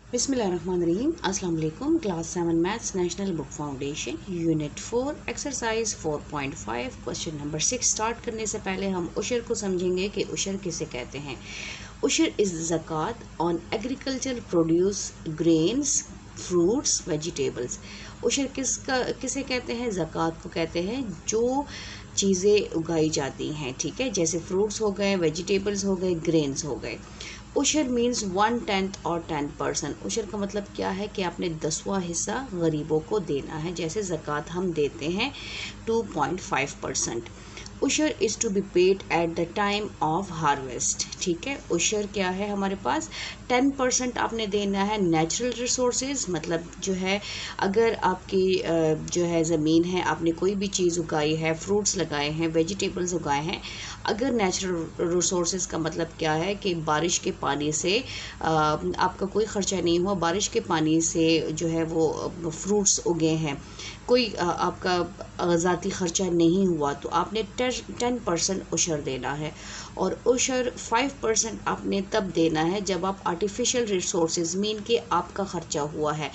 बिस्मिल्लाहिर्रहमानिर्रहीम। अस्सलाम वालेकुम। Class 7 maths national book foundation unit 4 exercise 4.5 question number 6 start करने से पहले हम उशर को समझेंगे कि उशर किसे कहते हैं। उशर इज़ ज़कात on agriculture produce, grains, fruits, vegetables. उशर किसे कहते हैं? ज़कात को कहते हैं जो चीज़ें उगाई जाती हैं, ठीक है, जैसे फ्रूट्स हो गए, वेजिटेबल्स हो गए, ग्रेन्स हो गए। उशर मीन्स 1/10 और 10%। उशर का मतलब क्या है कि आपने 10वां हिस्सा गरीबों को देना है, जैसे ज़कात हम देते हैं 2.5%। उशर is to be paid at the time of harvest, ठीक है। उशर क्या है हमारे पास? 10% आपने देना है नेचुरल रिसोर्सेज, मतलब जो है अगर आपकी जो है ज़मीन है, आपने कोई भी चीज़ उगाई है, फ्रूट्स लगाए हैं, वेजिटेबल्स उगाए हैं, अगर नेचुरल रिसोर्सेज का मतलब क्या है कि बारिश के पानी से आपका कोई ख़र्चा नहीं हुआ, बारिश के पानी से जो है वो फ्रूट्स उगे हैं, कोई आपका ज़ाती ख़र्चा नहीं हुआ, तो आपने 10% उशर देना है। और उशर 5% आपने तब देना है जब आप आर्टिफिशियल रिसोर्सेज मीन के आपका ख़र्चा हुआ है,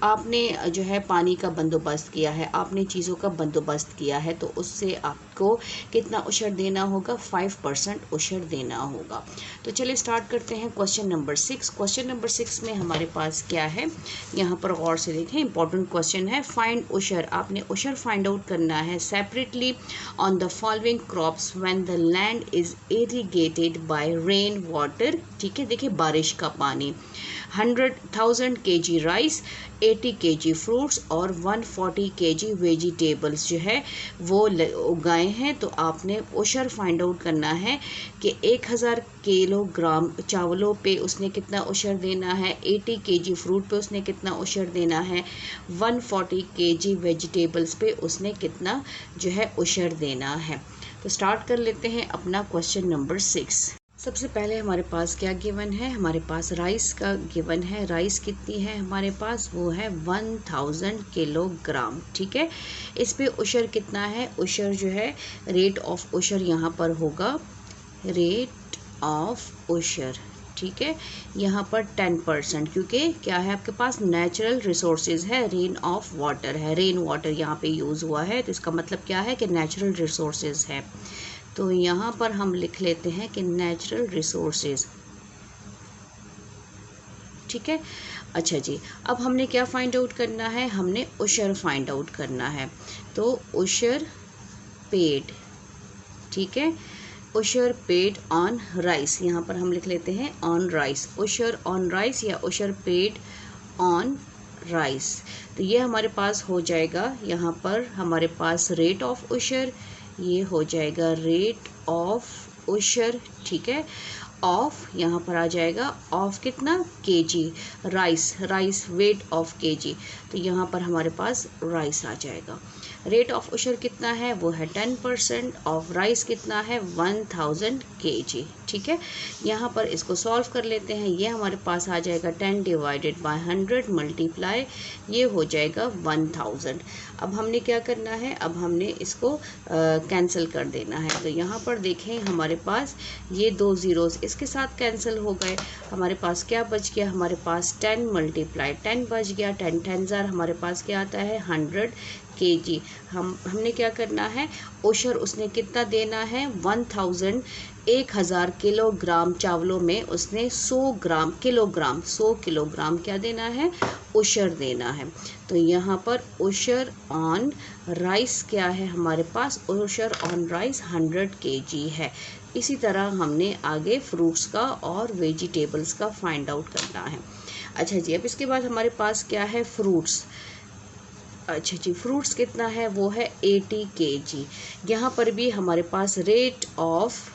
आपने जो है पानी का बंदोबस्त किया है, आपने चीज़ों का बंदोबस्त किया है, तो उससे आपको कितना उशर देना होगा? 5% उशर देना होगा। तो चलिए स्टार्ट करते हैं क्वेश्चन नंबर 6। क्वेश्चन नंबर 6 में हमारे पास क्या है, यहाँ पर गौर से देखें, इंपॉर्टेंट क्वेश्चन है। फाइंड उशर, आपने उशर फाइंड आउट करना है separately on the following crops when the land is irrigated by rain water, ठीक है, देखिए बारिश का पानी। 100,000 kg राइस, 80 kg फ्रूट्स और 140 kg वेजिटेबल्स जो है वो उगाए हैं। तो आपने उशर फाइंड आउट करना है कि 1000 किलोग्राम चावलों पे उसने कितना उशर देना है, 80 kg फ्रूट पे उसने कितना उशर देना है, 140 kg वेजिटेबल्स पे उसने कितना जो है उशर देना है। तो स्टार्ट कर लेते हैं अपना क्वेश्चन नंबर 6। सबसे पहले हमारे पास क्या गिवन है? हमारे पास राइस का गिवन है। राइस कितनी है हमारे पास? वो है 1000 किलोग्राम, ठीक है। इस पे उशर कितना है? उशर जो है रेट ऑफ उशर यहाँ पर होगा, रेट ऑफ उशर, ठीक है, यहाँ पर 10%, क्योंकि क्या है आपके पास नेचुरल रिसोर्सेज है, रेन ऑफ वाटर है, रेन वाटर यहाँ पे यूज़ हुआ है, तो इसका मतलब क्या है कि नेचुरल रिसोर्सेज है। तो यहाँ पर हम लिख लेते हैं कि नेचुरल रिसोर्सेज, ठीक है। अच्छा जी, अब हमने क्या फाइंड आउट करना है? हमने उशर फाइंड आउट करना है। तो उशर पेड, ठीक है, उशर पेड ऑन राइस, यहाँ पर हम लिख लेते हैं ऑन राइस, उशर ऑन राइस या उशर पेड ऑन राइस। तो ये हमारे पास हो जाएगा, यहाँ पर हमारे पास रेट ऑफ उशर, ये हो जाएगा रेट ऑफ उशर, ठीक है। ऑफ यहाँ पर आ जाएगा, ऑफ कितना? KG, rice, rice weight of KG, तो यहाँ पर हमारे पास राइस आ जाएगा। रेट ऑफ उशर कितना है? वो है 10%, ऑफ राइस कितना है? 1000 kg, ठीक है। यहाँ पर इसको सॉल्व कर लेते हैं, ये हमारे पास आ जाएगा 10 डिवाइडेड बाय 100 मल्टीप्लाई, ये हो जाएगा 1000। अब हमने क्या करना है? अब हमने इसको कैंसिल कर देना है। तो यहाँ पर देखें हमारे पास ये 2 ज़ीरोज़ इसके साथ कैंसिल हो गए, हमारे पास क्या बच गया? हमारे पास 10 मल्टीप्लाई 10 बच गया, 10 10 ज़ार हमारे पास क्या आता है? 100 kg। हमने क्या करना है? उशर उसने कितना देना है? 1000 किलोग्राम चावलों में उसने 100 किलोग्राम क्या देना है? उशर देना है। तो यहाँ पर उशर ऑन राइस क्या है हमारे पास? उशर ऑन राइस 100 kg है। इसी तरह हमने आगे फ्रूट्स का और वेजिटेबल्स का फाइंड आउट करना है। अच्छा जी, अब इसके बाद हमारे पास क्या है? फ्रूट्स। अच्छा जी, फ्रूट्स कितना है? वो है 80 kg। यहाँ पर भी हमारे पास रेट ऑफ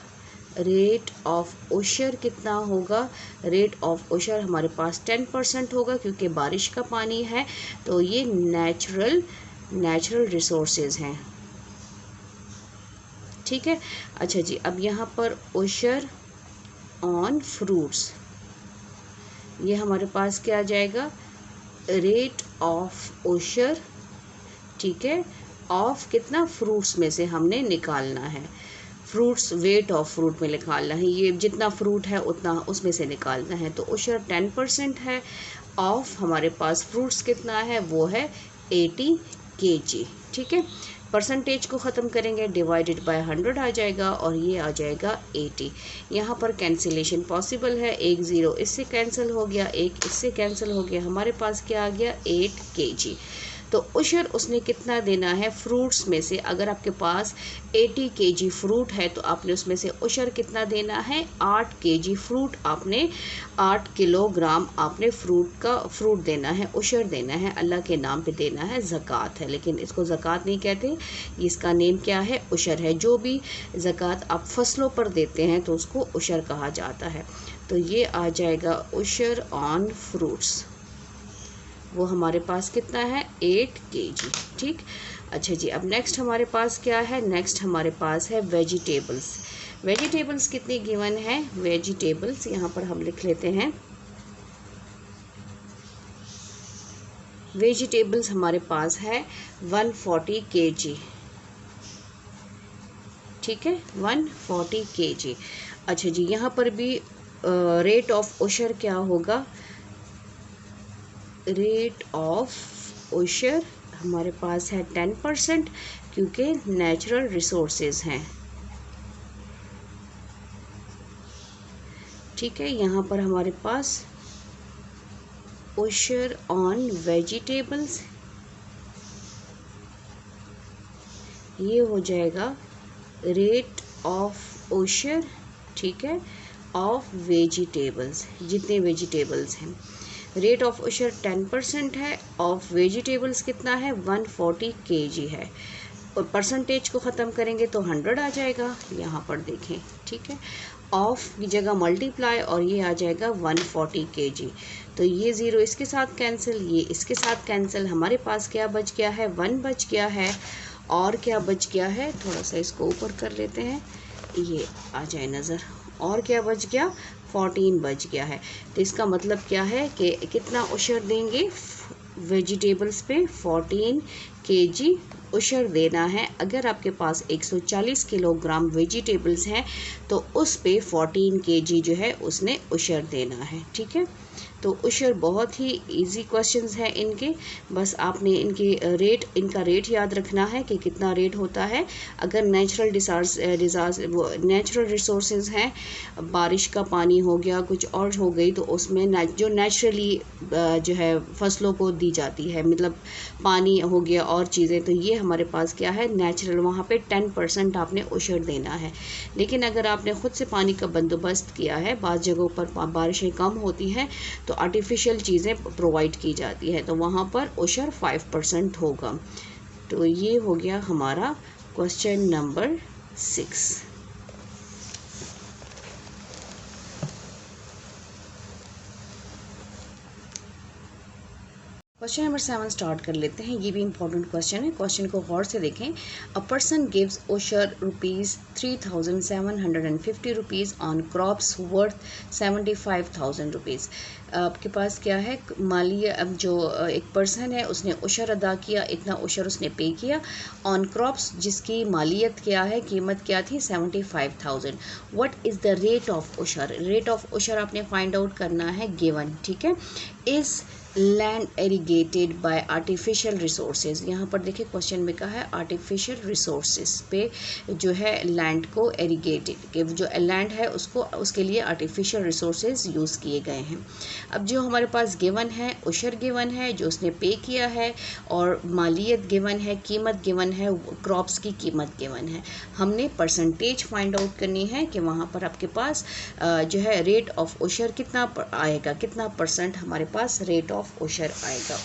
उशर कितना होगा? रेट ऑफ उशर हमारे पास 10% होगा, क्योंकि बारिश का पानी है, तो ये नेचुरल रिसोर्सेज हैं, ठीक है। अच्छा जी, अब यहाँ पर उशर ऑन फ्रूट्स, ये हमारे पास क्या आ जाएगा? रेट ऑफ उशर, ठीक है, ऑफ कितना? फ्रूट्स में से हमने निकालना है, फ्रूट्स वेट ऑफ फ्रूट में निकालना है, ये जितना फ्रूट है उतना उसमें से निकालना है। तो उशर 10% है, ऑफ हमारे पास फ्रूट्स कितना है वो है 80 kg। ठीक है, परसेंटेज को ख़त्म करेंगे, डिवाइडेड बाय 100 आ जाएगा और ये आ जाएगा 80। यहाँ पर कैंसिलेशन पॉसिबल है, 1 0 इससे कैंसिल हो गया, 1 इससे कैंसिल हो गया, हमारे पास क्या आ गया 8 kg। तो उशर उसने कितना देना है फ्रूट्स में से, अगर आपके पास 80 kg फ्रूट है तो आपने उसमें से उशर कितना देना है 8 kg फ्रूट, आपने 8 किलोग्राम आपने फ्रूट देना है, उशर देना है, अल्लाह के नाम पे देना है, ज़कात है, लेकिन इसको ज़कात नहीं कहते, इसका नेम क्या है उशर है। जो भी ज़कात आप फसलों पर देते हैं तो उसको उशर कहा जाता है। तो ये आ जाएगा उशर ऑन फ्रूट्स, वो हमारे पास कितना है 8 kg। ठीक, अच्छा जी, अब नेक्स्ट हमारे पास क्या है, नेक्स्ट हमारे पास है वेजिटेबल्स। वेजिटेबल्स कितनी गिवन है, वेजिटेबल्स यहाँ पर हम लिख लेते हैं, वेजिटेबल्स हमारे पास है 140 kg। ठीक है, 140 kg। अच्छा जी, यहाँ पर भी रेट ऑफ उशर क्या होगा, रेट ऑफ उशर हमारे पास है 10%, क्योंकि नेचुरल रिसोर्सेज हैं। ठीक है, यहाँ पर हमारे पास उशर ऑन वेजिटेबल्स ये हो जाएगा रेट ऑफ उशर, ठीक है, ऑफ वेजिटेबल्स, जितने वेजिटेबल्स हैं। रेट ऑफ उशर 10% है, ऑफ वेजिटेबल्स कितना है 140 kg है, और परसेंटेज को ख़त्म करेंगे तो 100 आ जाएगा, यहाँ पर देखें। ठीक है, ऑफ की जगह मल्टीप्लाई और ये आ जाएगा 140 kg। तो ये 0 इसके साथ कैंसिल, ये इसके साथ कैंसिल, हमारे पास क्या बच गया है 1 बच गया है, और क्या बच गया है, थोड़ा सा इसको ऊपर कर लेते हैं, ये आ जाए नज़र, और क्या बच गया 14 बच गया है। तो इसका मतलब क्या है कि कितना उशर देंगे वेजिटेबल्स पे 14 kg उशर देना है। अगर आपके पास 140 किलोग्राम वेजिटेबल्स हैं तो उस पे 14 kg जो है उसने उशर देना है। ठीक है, तो उशर बहुत ही इजी क्वेश्चंस हैं इनके, बस आपने इनका रेट याद रखना है कि कितना रेट होता है। अगर नेचुरल नेचुरल रिसोर्सेज हैं, बारिश का पानी हो गया, कुछ और हो गई, तो उसमें जो नेचुरली जो है फसलों को दी जाती है, मतलब पानी हो गया और चीज़ें, तो ये हमारे पास क्या है नेचुरल, वहाँ पे 10% आपने उशर देना है। लेकिन अगर आपने ख़ुद से पानी का बंदोबस्त किया है, बाज़ जगहों पर बारिशें कम होती हैं तो आर्टिफिशियल चीज़ें प्रोवाइड की जाती है, तो वहाँ पर उशर 5% होगा। तो ये हो गया हमारा question number 6। Question number 7 start कर लेते हैं। ये भी इंपॉर्टेंट क्वेश्चन है, क्वेश्चन को गौर से देखें। अ पर्सन गिव्स उशर ₹3,750 rupees on crops worth 75,000 rupees. आपके पास क्या है मालिया, अब जो एक पर्सन है उसने उशर अदा किया, इतना उशर उसने पे किया ऑन क्रॉप्स जिसकी मालियत क्या है, कीमत क्या थी 75,000। What is the rate of उशर, रेट ऑफ उशर आपने फाइंड आउट करना है गिवन। ठीक है, is land irrigated by artificial resources, यहाँ पर देखिए क्वेश्चन में कहा है आर्टिफिशियल रिसोर्सेज पे जो है लैंड को एरीगेटेड के जो लैंड है उसको उसके लिए आर्टिफिशियल रिसोर्सेज यूज़ किए गए हैं। अब जो हमारे पास गिवन है उशर गिवन है जो उसने पे किया है, और मालियत गिवन है, कीमत गिवन है, क्रॉप्स की कीमत गिवन है। हमने परसेंटेज फाइंड आउट करनी है कि वहाँ पर आपके पास जो है रेट ऑफ उशर कितना आएगा, कितना परसेंट हमारे पास रेट ऑफ उशर आएगा।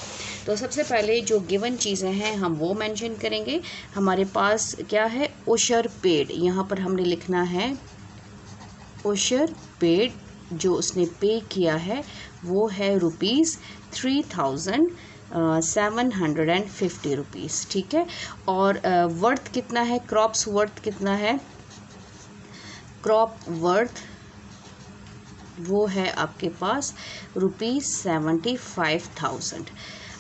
तो सबसे पहले जो गिवन चीज़ें हैं हम वो मेंशन करेंगे। हमारे पास क्या है उशर पेड, यहाँ पर हमने लिखना है उशर पेड, जो उसने पे किया है वो है ₹3,750 रुपीज़। ठीक है, और वर्थ कितना है, क्रॉप्स वर्थ कितना है, क्रॉप वर्थ वो है आपके पास ₹75,000।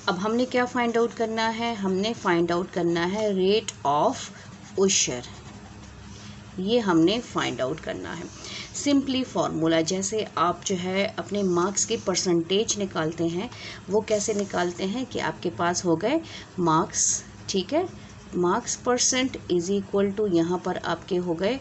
अब हमने क्या फाइंड आउट करना है, हमने फाइंड आउट करना है रेट ऑफ उशर। ये हमने फाइंड आउट करना है। सिंपली फार्मूला, जैसे आप जो है अपने मार्क्स की परसेंटेज निकालते हैं, वो कैसे निकालते हैं कि आपके पास हो गए मार्क्स, ठीक है, marks percent is equal to यहाँ पर आपके हो गए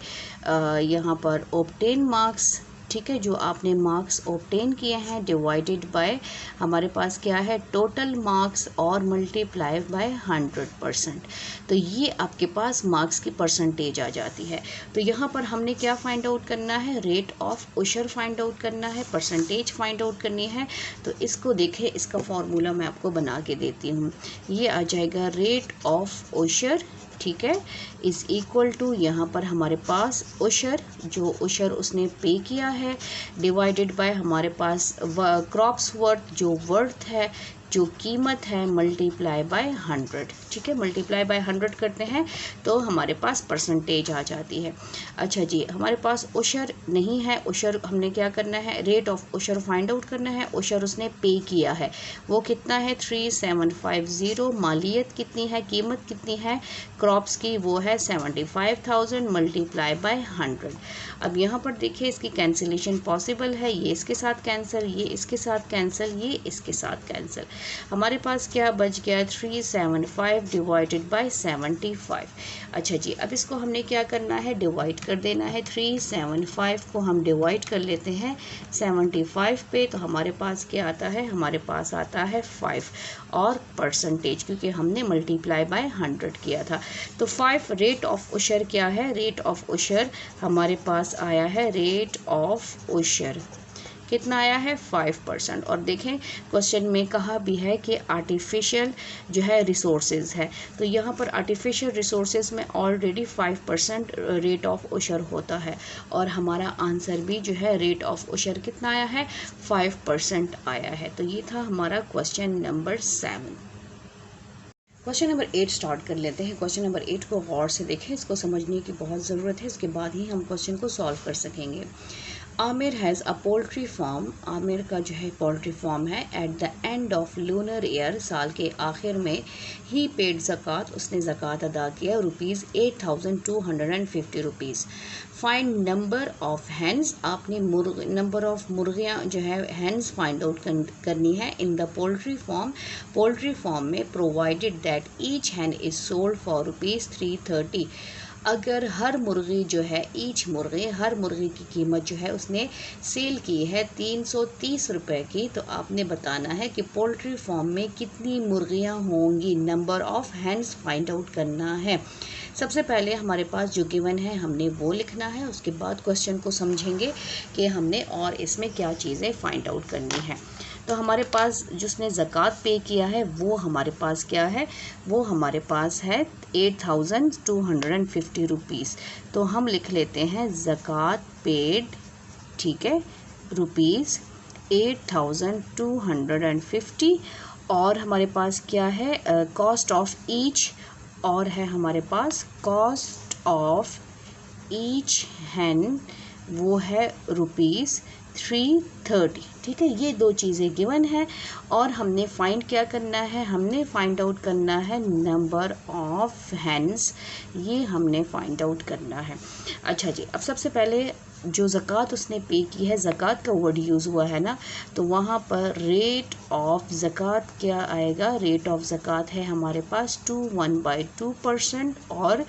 यहाँ पर ऑब्टेन मार्क्स, ठीक है, जो आपने मार्क्स ऑब्टेन किए हैं डिवाइडेड बाय हमारे पास क्या है टोटल मार्क्स और मल्टीप्लाई बाय 100%। तो ये आपके पास मार्क्स की परसेंटेज आ जाती है। तो यहाँ पर हमने क्या फाइंड आउट करना है, रेट ऑफ उशर फाइंड आउट करना है, परसेंटेज फाइंड आउट करनी है। तो इसको देखें, इसका फॉर्मूला मैं आपको बना के देती हूँ। ये आ जाएगा रेट ऑफ उशर, ठीक है, इज़ इक्वल टू यहाँ पर हमारे पास उशर, जो उशर उसने पे किया है, डिवाइडेड बाय हमारे पास क्रॉप्स वर्थ, जो वर्थ है, जो कीमत है, मल्टीप्लाई बाय 100, ठीक है, मल्टीप्लाई बाय 100 करते हैं तो हमारे पास परसेंटेज आ जाती है। अच्छा जी, हमारे पास उशर नहीं है, उशर हमने क्या करना है, रेट ऑफ उशर फाइंड आउट करना है। उशर उसने पे किया है, वो कितना है 3750, मालियत कितनी है, कीमत कितनी है क्रॉप्स की, वो है 75,000 मल्टीप्लाई बाय 100। अब यहाँ पर देखिए इसकी कैंसिलेशन पॉसिबल है, ये इसके साथ कैंसिल, ये इसके साथ कैंसिल, ये इसके साथ कैंसिल। हमारे पास क्या बच गया 375 डिवाइडेड बाय 75। अच्छा जी, अब इसको हमने क्या करना है, डिवाइड कर देना है। 375 को हम डिवाइड कर लेते हैं 75 पे, तो हमारे पास क्या आता है, हमारे पास आता है 5 और परसेंटेज, क्योंकि हमने मल्टीप्लाई बाय 100 किया था। तो 5 रेट ऑफ उशर क्या है, रेट ऑफ उशर हमारे पास आया है, रेट ऑफ उशर कितना आया है 5%। और देखें क्वेश्चन में कहा भी है कि आर्टिफिशियल जो है रिसोर्सेज है, तो यहाँ पर आर्टिफिशियल रिसोर्सेज में ऑलरेडी 5% रेट ऑफ उशर होता है, और हमारा आंसर भी जो है रेट ऑफ उशर कितना आया है 5% आया है। तो ये था हमारा question number 7। Question number 8 start कर लेते हैं। क्वेश्चन नंबर 8 को गौर से देखें, इसको समझने की बहुत ज़रूरत है, इसके बाद ही हम क्वेश्चन को सॉल्व कर सकेंगे। Aamir has a poultry farm, Aamir का जो है पोल्ट्री फार्म है। At the end of lunar year, साल के आखिर में, ही पेड ज़कात, उसने ज़कात अदा किया ₹8,250 rupees. Find number of hens, आपने नंबर ऑफ मुर्गियाँ जो है हैंस फाइंड आउट करनी है in the poultry farm, poultry farm में, provided that each hen is sold for ₹330। अगर हर मुर्गी जो है, ईच मुर्गी, हर मुर्गी की कीमत जो है उसने सेल की है 330 रुपये की, तो आपने बताना है कि पोल्ट्री फार्म में कितनी मुर्गियां होंगी, number of hens find out करना है। सबसे पहले हमारे पास जो गिवन है हमने वो लिखना है, उसके बाद क्वेश्चन को समझेंगे कि हमने और इसमें क्या चीज़ें फाइंड आउट करनी है। तो हमारे पास जिसने ज़कात पे किया है वो हमारे पास क्या है, वो हमारे पास है 8,250 रुपीज़। तो हम लिख लेते हैं ज़कात पेड, ठीक है, रुपीज़ 8,250, और हमारे पास क्या है कॉस्ट ऑफ ईच, और है हमारे पास कॉस्ट ऑफ ईच हैन, वो है ₹330, ठीक है। ये दो चीज़ें गिवन है, और हमने फाइंड क्या करना है, हमने फाइंड आउट करना है नंबर ऑफ हैंस, ये हमने फाइंड आउट करना है। अच्छा जी, अब सबसे पहले जो ज़कात उसने पे की है, ज़कात का वर्ड यूज़ हुआ है ना, तो वहाँ पर रेट ऑफ ज़कात क्या आएगा, रेट ऑफ ज़कात है हमारे पास 1/2% और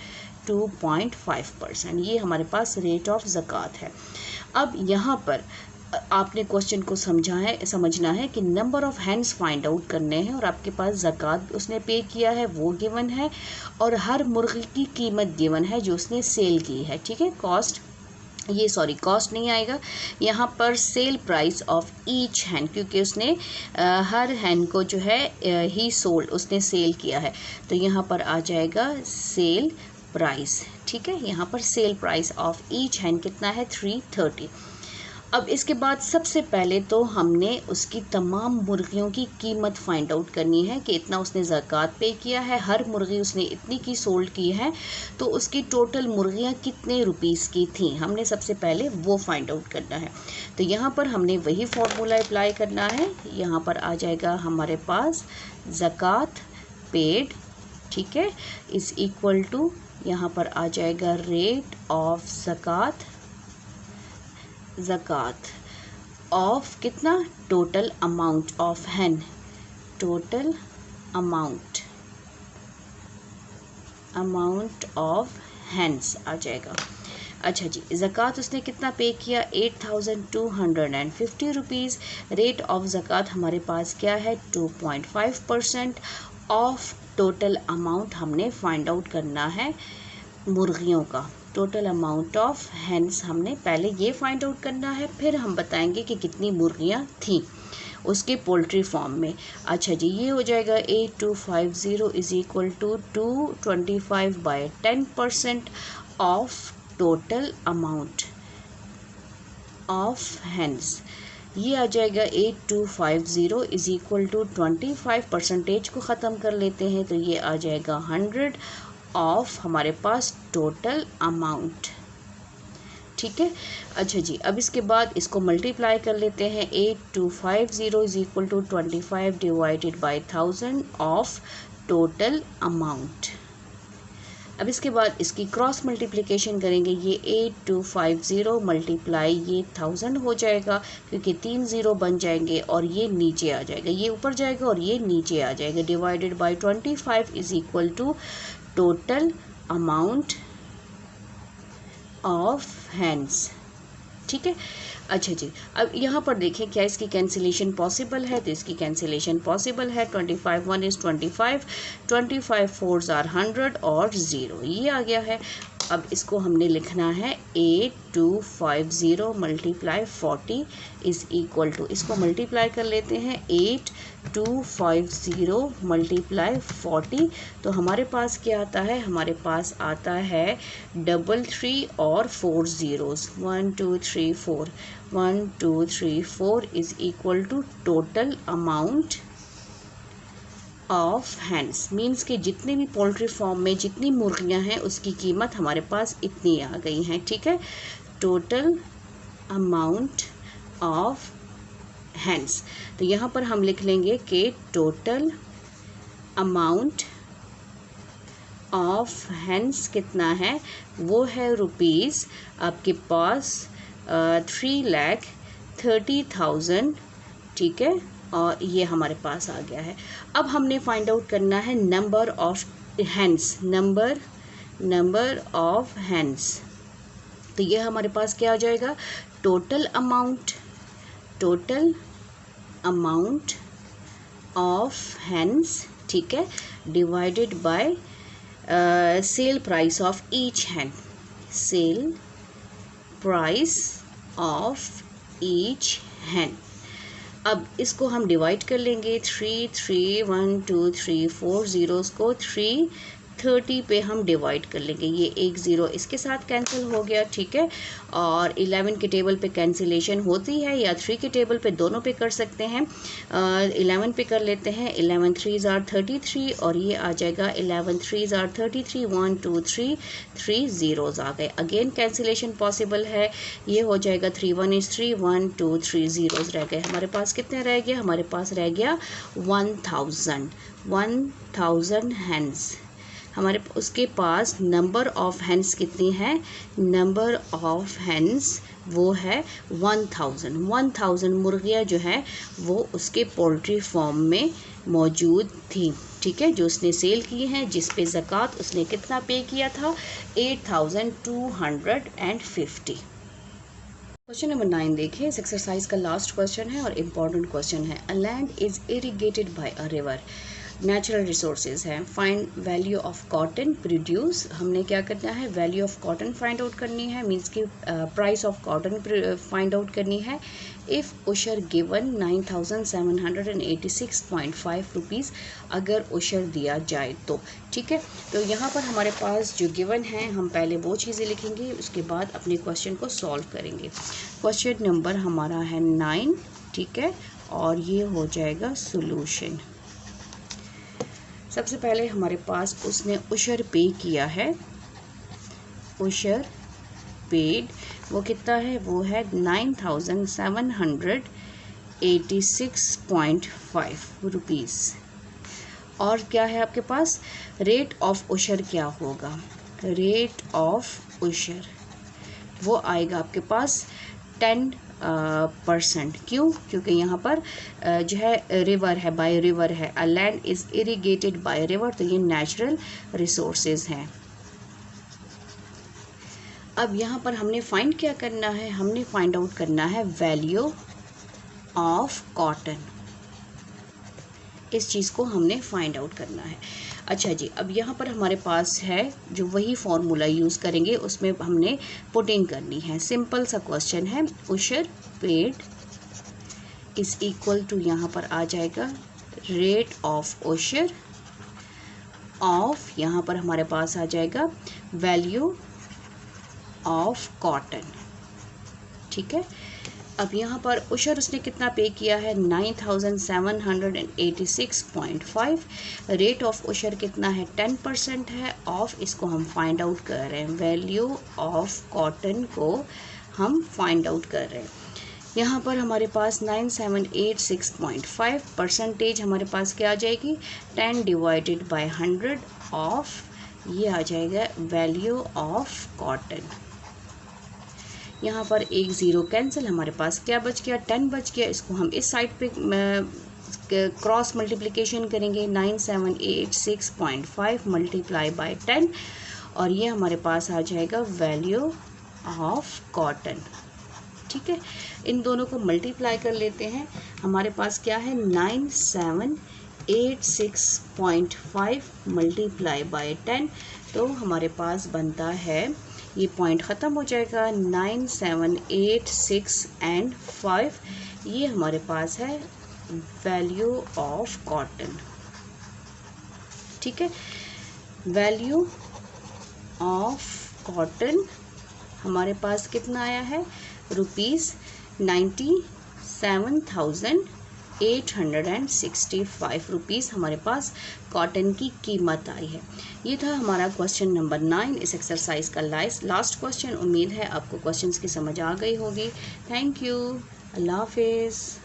2.5%, ये हमारे पास रेट ऑफ ज़कात है। अब यहाँ पर आपने क्वेश्चन को समझना है कि number of hands find out करने हैं, और आपके पास ज़कात उसने पे किया है वो गिवन है, और हर मुर्गी की कीमत गिवन है जो उसने सेल की है, ठीक है। कॉस्ट नहीं आएगा यहाँ पर, सेल प्राइस ऑफ ईच हैन, क्योंकि उसने हर हैन को जो है ही सोल्ड, उसने सेल किया है, तो यहाँ पर आ जाएगा सेल प्राइस, ठीक है। यहाँ पर सेल प्राइस ऑफ ईच हैन कितना है 330। अब इसके बाद सबसे पहले तो हमने उसकी तमाम मुर्गियों की कीमत फाइंड आउट करनी है कि इतना उसने ज़कात पे किया है, हर मुर्गी उसने इतनी की सोल्ड की है, तो उसकी टोटल मुर्गियां कितने रुपीस की थी, हमने सबसे पहले वो फाइंड आउट करना है। तो यहाँ पर हमने वही फॉर्मूला अप्लाई करना है। यहाँ पर आ जाएगा हमारे पास ज़कात पेड, ठीक है, इज़ इक्वल टू यहाँ पर आ जाएगा रेट ऑफ ज़कात ऑफ कितना, total amount of hen, total amount of hens आ जाएगा। अच्छा जी, ज़कात उसने कितना पे किया, 8250 रुपीज़। रेट ऑफ ज़कात हमारे पास क्या है, 2.5% ऑफ टोटल अमाउंट हमने फाइंड आउट करना है मुर्गियों का। टोटल अमाउंट ऑफ हेन्स हमने पहले ये फाइंड आउट करना है, फिर हम बताएंगे कि कितनी मुर्गियाँ थीं उसके पोल्ट्री फार्म में। अच्छा जी, ये हो जाएगा 8250 is equal to 225 by 10% of total amount of hens. ये आ जाएगा 8250 इज इक्वल टू 25% को ख़त्म कर लेते हैं तो ये आ जाएगा 100 ऑफ हमारे पास टोटल अमाउंट। ठीक है। अच्छा जी, अब इसके बाद इसको मल्टीप्लाई कर लेते हैं। 8250 is equal to 25 divided by 1000 of total amount. अब इसके बाद इसकी क्रॉस मल्टीप्लिकेशन करेंगे। ये 8250 मल्टीप्लाई ये 1000 हो जाएगा क्योंकि 3 ज़ीरो बन जाएंगे और ये नीचे आ जाएगा, ये ऊपर जाएगा और ये नीचे आ जाएगा। Divided by 25 is equal to total amount of hands. ठीक है। अच्छा जी, अब यहाँ पर देखें क्या इसकी कैंसिलेशन पॉसिबल है, तो इसकी कैंसिलेशन पॉसिबल है। 25 1 इज़ 25, 25 4s आर 100 और 0 ये आ गया है। अब इसको हमने लिखना है 8250 मल्टीप्लाई 40 इज़ इक्वल टू, इसको मल्टीप्लाई कर लेते हैं 8250 मल्टीप्लाई 40, तो हमारे पास क्या आता है, हमारे पास आता है 33 और 4 zeros, 1 2 3 4, 1 2 3 4 is equal to total amount of hands. Means कि जितने भी पोल्ट्री फार्म में जितनी मुर्गियां हैं उसकी कीमत हमारे पास इतनी आ गई हैं। ठीक है। टोटल अमाउंट ऑफ हैंड्स, तो यहाँ पर हम लिख लेंगे कि टोटल अमाउंट ऑफ हैंड्स कितना है, वो है रुपीज़ आपके पास 3,30,000। ठीक है, और ये हमारे पास आ गया है। अब हमने फाइंड आउट करना है number of hands, number of hands. तो ये हमारे पास क्या आ जाएगा, टोटल अमाउंट ऑफ हैंड्स। ठीक है, divided by sale price of each hand, sale price of each hand. अब इसको हम डिवाइड कर लेंगे, 3 3 1 2 3 4 ज़ीरोज़ को 330 पे हम डिवाइड कर लेंगे। ये 1 ज़ीरो इसके साथ कैंसिल हो गया। ठीक है, और 11 के टेबल पे कैंसिलेशन होती है या 3 के टेबल पे, दोनों पे कर सकते हैं। 11 पे कर लेते हैं। 11 3s आर 33 और ये आ जाएगा 11 3s आर 33, 1 2 3 3 ज़ीरोज़ आ गए। अगेन कैंसिलेशन पॉसिबल है, ये हो जाएगा 3 1 इज़ 3, 1 2 3 ज़ीरोज़ रह गए। हमारे पास कितने रह गया, हमारे पास रह गया 1000 हैंड्स। हमारे उसके पास नंबर ऑफ हैंड्स कितनी है, नंबर ऑफ हैंड्स वो है 1000 मुर्गियाँ जो है वो उसके पोल्ट्री फार्म में मौजूद थी। ठीक है, जो उसने सेल की हैं, जिस पे ज़कात उसने कितना पे किया था, 8250। क्वेश्चन नंबर 9 देखें। इस एक्सरसाइज का लास्ट क्वेश्चन है और इम्पॉर्टेंट क्वेश्चन है। A land is irrigated by a river, natural resources हैं। Find value of cotton produce. हमने क्या करना है, value of cotton find out करनी है, मीन्स की price of cotton find out करनी है। इफ़ उशर गिवन 9786.5 रुपीज़, अगर उशर दिया जाए तो। ठीक है, तो यहाँ पर हमारे पास जो गिवन है, हम पहले वो चीज़ें लिखेंगे, उसके बाद अपने क्वेश्चन को सॉल्व करेंगे। क्वेश्चन नंबर हमारा है 9। ठीक है, और ये हो जाएगा सोल्यूशन। सबसे पहले हमारे पास उसने उशर पे किया है, उशर पेड वो कितना है, वो है 9786.5 रुपीज़। और क्या है आपके पास, रेट ऑफ उशर क्या होगा, रेट ऑफ उशर वो आएगा आपके पास 10%। क्यों? क्योंकि यहाँ पर जो है रिवर है, बाय रिवर है, a land is irrigated by river, तो ये नेचुरल रिसोर्सेज हैं। अब यहाँ पर हमने फाइंड क्या करना है, हमने फाइंड आउट करना है वैल्यू ऑफ कॉटन। इस चीज़ को हमने फाइंड आउट करना है। अच्छा जी, अब यहाँ पर हमारे पास है जो वही फॉर्मूला यूज़ करेंगे, उसमें हमने पुटिंग करनी है। सिंपल सा क्वेश्चन है, उशर पेड इज इक्वल टू, यहाँ पर आ जाएगा रेट ऑफ उशर ऑफ, यहाँ पर हमारे पास आ जाएगा वैल्यू ऑफ कॉटन। ठीक है, अब यहाँ पर उशर उसने कितना पे किया है, 9786.5। रेट ऑफ उशर कितना है, 10% है, ऑफ इसको हम फाइंड आउट कर रहे हैं, वैल्यू ऑफ कॉटन को हम फाइंड आउट कर रहे हैं। यहाँ पर हमारे पास 9786.5 परसेंटेज हमारे पास क्या आ जाएगी, 10 डिवाइडेड बाय 100 ऑफ, ये आ जाएगा वैल्यू ऑफ कॉटन। यहाँ पर एक ज़ीरो कैंसिल, हमारे पास क्या बच गया, 10 बच गया। इसको हम इस साइड पे क्रॉस मल्टीप्लिकेशन करेंगे, 9786.5 मल्टीप्लाई बाय 10, और ये हमारे पास आ जाएगा वैल्यू ऑफ कॉटन। ठीक है, इन दोनों को मल्टीप्लाई कर लेते हैं, हमारे पास क्या है, 9786.5 मल्टीप्लाई बाय 10, तो हमारे पास बनता है, ये पॉइंट ख़त्म हो जाएगा, 9786 एंड 5, ये हमारे पास है वैल्यू ऑफ कॉटन। ठीक है, वैल्यू ऑफ कॉटन हमारे पास कितना आया है, ₹97,865 रुपीज़ हमारे पास कॉटन की कीमत आई है। ये था हमारा क्वेश्चन नंबर 9 इस एक्सरसाइज का लास्ट क्वेश्चन। उम्मीद है आपको क्वेश्चंस की समझ आ गई होगी। थैंक यू, अल्लाह हाफिज़।